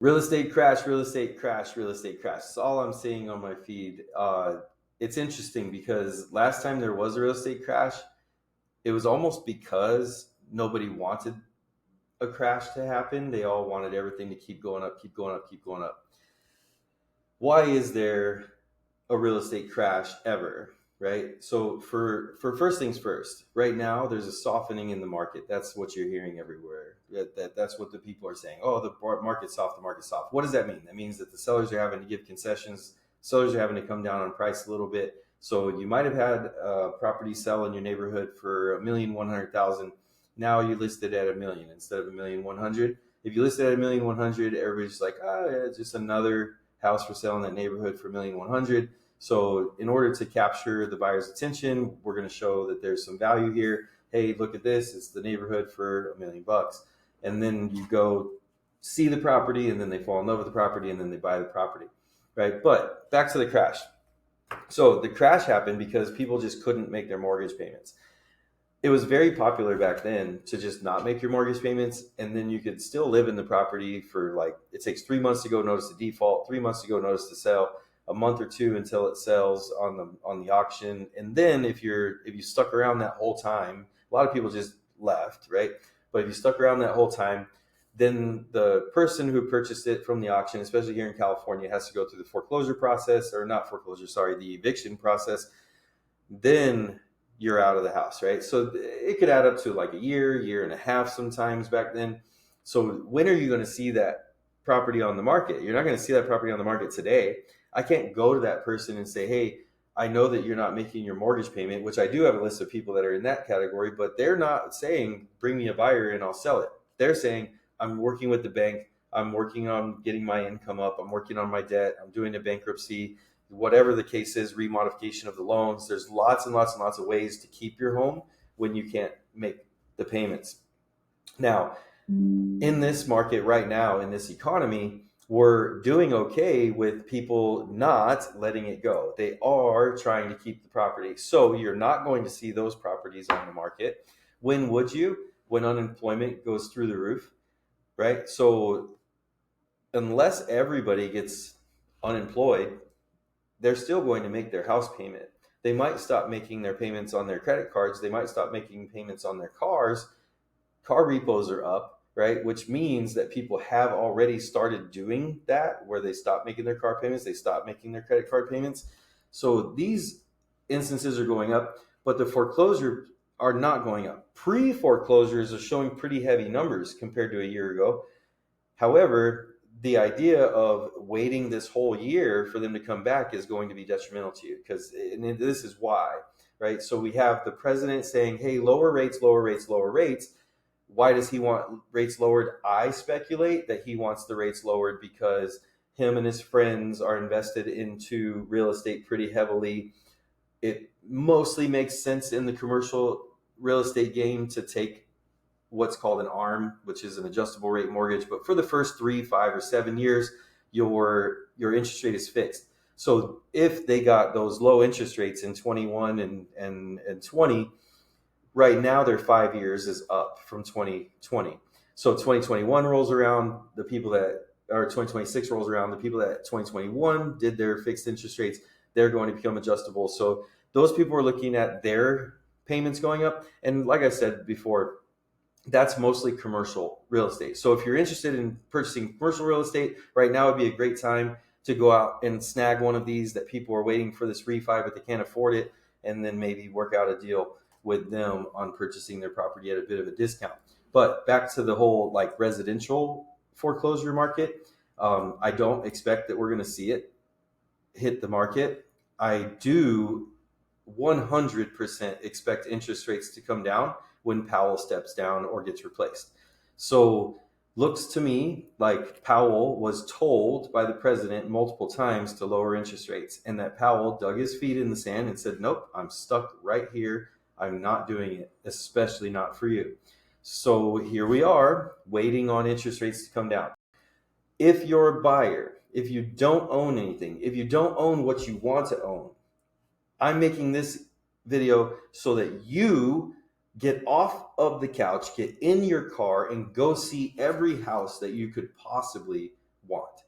Real estate crash, real estate crash, real estate crash. That's all I'm seeing on my feed. It's interesting because last time there was a real estate crash, it was almost because nobody wanted a crash to happen. They all wanted everything to keep going up, keep going up, keep going up. Why is there a real estate crash ever? Right. So for first things first, right now there's a softening in the market. That's what you're hearing everywhere. That's what the people are saying. Oh, the market's soft. The market's soft. What does that mean? That means that the sellers are having to give concessions. Sellers are having to come down on price a little bit. So you might have had a property sell in your neighborhood for 1,100,000. Now you listed at 1,000,000 instead of 1,100,000. If you listed at 1,100,000, everybody's like, oh, yeah, it's just another house for sale in that neighborhood for 1,100,000. So in order to capture the buyer's attention, we're going to show that there's some value here. Hey, look at this. It's the neighborhood for $1,000,000. And then you go see the property, and then they fall in love with the property, and then they buy the property, right? But back to the crash. So the crash happened because people just couldn't make their mortgage payments. It was very popular back then to just not make your mortgage payments, and then you could still live in the property for, like, it takes 3 months to go notice the default, 3 months to go notice the sale, a month or two until it sells on the auction. And then if you stuck around that whole time, a lot of people just left, right? But if you stuck around that whole time, then the person who purchased it from the auction, especially here in California, has to go through the foreclosure process, or not foreclosure, sorry, the eviction process. Then you're out of the house, right? So it could add up to like a year and a half sometimes back then. So when are you going to see that property on the market? You're not going to see that property on the market today. I can't go to that person and say, hey, I know that you're not making your mortgage payment, which I do have a list of people that are in that category, but they're not saying, bring me a buyer and I'll sell it. They're saying, I'm working with the bank. I'm working on getting my income up. I'm working on my debt. I'm doing a bankruptcy, whatever the case is, remodification of the loans. There's lots and lots and lots of ways to keep your home when you can't make the payments. Now, in this market right now, in this economy, we're doing okay with people not letting it go. They are trying to keep the property. So you're not going to see those properties on the market. When would you? When unemployment goes through the roof, right? So unless everybody gets unemployed, they're still going to make their house payment. They might stop making their payments on their credit cards. They might stop making payments on their cars. Car repos are up, right? Which means that people have already started doing that, where they stop making their car payments, they stop making their credit card payments. So these instances are going up, but the foreclosure are not going up. Pre-foreclosures are showing pretty heavy numbers compared to a year ago. However, the idea of waiting this whole year for them to come back is going to be detrimental to you, because this is why, right? So we have the president saying, hey, lower rates, lower rates, lower rates. Why does he want rates lowered? I speculate that he wants the rates lowered because him and his friends are invested into real estate pretty heavily. It mostly makes sense in the commercial real estate game to take what's called an ARM, which is an adjustable rate mortgage. But for the first 3, 5, or 7 years, your interest rate is fixed. So if they got those low interest rates in 21 and 20, right now their 5 years is up from 2020. So 2021 rolls around, the people that, or 2026 rolls around, the people that 2021 did their fixed interest rates, they're going to become adjustable. So those people are looking at their payments going up. And like I said before, that's mostly commercial real estate. So if you're interested in purchasing commercial real estate, right now would be a great time to go out and snag one of these that people are waiting for this refi, but they can't afford it, and then maybe work out a deal with them on purchasing their property at a bit of a discount. But back to the whole like residential foreclosure market, I don't expect that we're going to see it hit the market. I do 100% expect interest rates to come down when Powell steps down or gets replaced. So looks to me like Powell was told by the president multiple times to lower interest rates, and that Powell dug his feet in the sand and said, nope, I'm stuck right here. I'm not doing it, especially not for you. So here we are waiting on interest rates to come down. If you're a buyer, if you don't own anything, if you don't own what you want to own, I'm making this video so that you get off of the couch, get in your car, and go see every house that you could possibly want.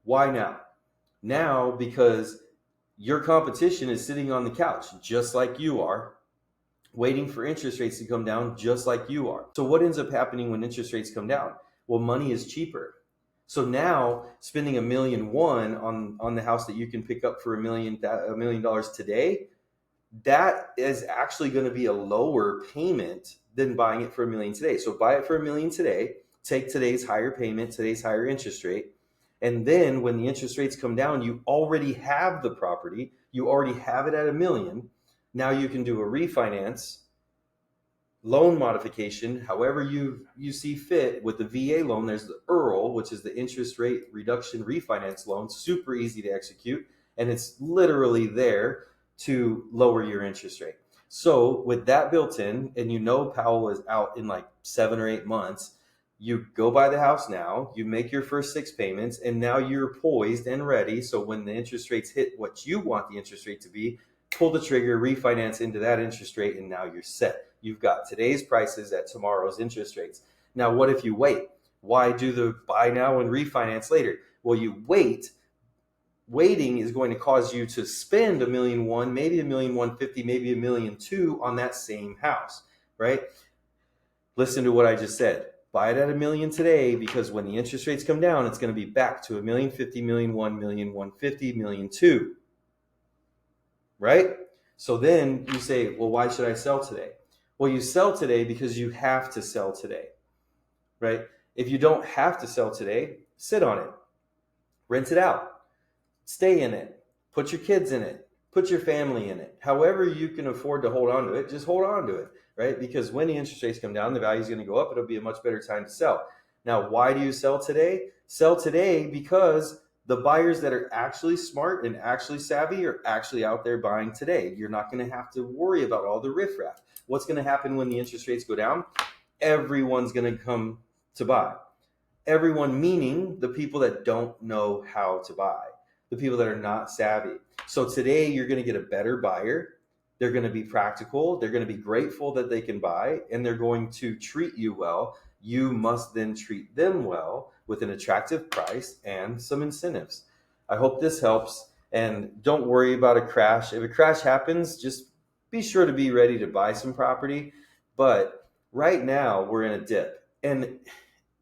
Why now? Now, because your competition is sitting on the couch just like you are, waiting for interest rates to come down just like you are. So what ends up happening when interest rates come down? Well, money is cheaper. So now spending $1.1 million on the house that you can pick up for $1 million today, that is actually going to be a lower payment than buying it for $1 million today. So buy it for $1 million today, take today's higher payment, today's higher interest rate, and then when the interest rates come down, you already have the property, you already have it at $1 million. Now you can do a refinance, loan modification, however you see fit. With the VA loan, there's the EARL, which is the interest rate reduction refinance loan, super easy to execute, and it's literally there to lower your interest rate. So with that built in, and Powell is out in like 7 or 8 months, you go buy the house now, you make your first 6 payments, and now you're poised and ready. So when the interest rates hit what you want the interest rate to be, pull the trigger, refinance into that interest rate, and now you're set. You've got today's prices at tomorrow's interest rates. Now, what if you wait? Why do the buy now and refinance later? Well, you wait. Waiting is going to cause you to spend $1.1 million, maybe $1.15 million, maybe $1.2 million on that same house, right? Listen to what I just said. Buy it at $1 million today, because when the interest rates come down, it's going to be back to $1.05 million, $1.1 million, $1.15 million, $1.2 million, right? So then you say, well, why should I sell today? Well, you sell today because you have to sell today, right? If you don't have to sell today, sit on it, rent it out, stay in it, put your kids in it, put your family in it. However you can afford to hold on to it, just hold on to it, right? Because when the interest rates come down, the value is going to go up. It'll be a much better time to sell. Now, why do you sell today? Sell today because the buyers that are actually smart and actually savvy are actually out there buying today. You're not going to have to worry about all the riffraff. What's going to happen when the interest rates go down? Everyone's going to come to buy. Everyone, meaning the people that don't know how to buy, the people that are not savvy. So today you're going to get a better buyer. They're going to be practical. They're going to be grateful that they can buy, and they're going to treat you well. You must then treat them well with an attractive price and some incentives. I hope this helps, and don't worry about a crash. If a crash happens, just be sure to be ready to buy some property. But right now we're in a dip. And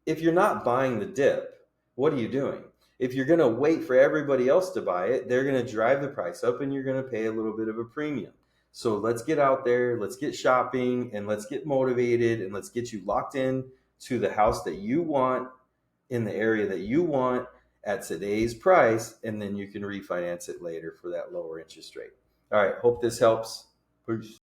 if you're not buying the dip, what are you doing? If you're going to wait for everybody else to buy it, they're going to drive the price up, and you're going to pay a little bit of a premium. So let's get out there, let's get shopping, and let's get motivated, and let's get you locked in to the house that you want in the area that you want at today's price, and then you can refinance it later for that lower interest rate. All right, hope this helps. Peace.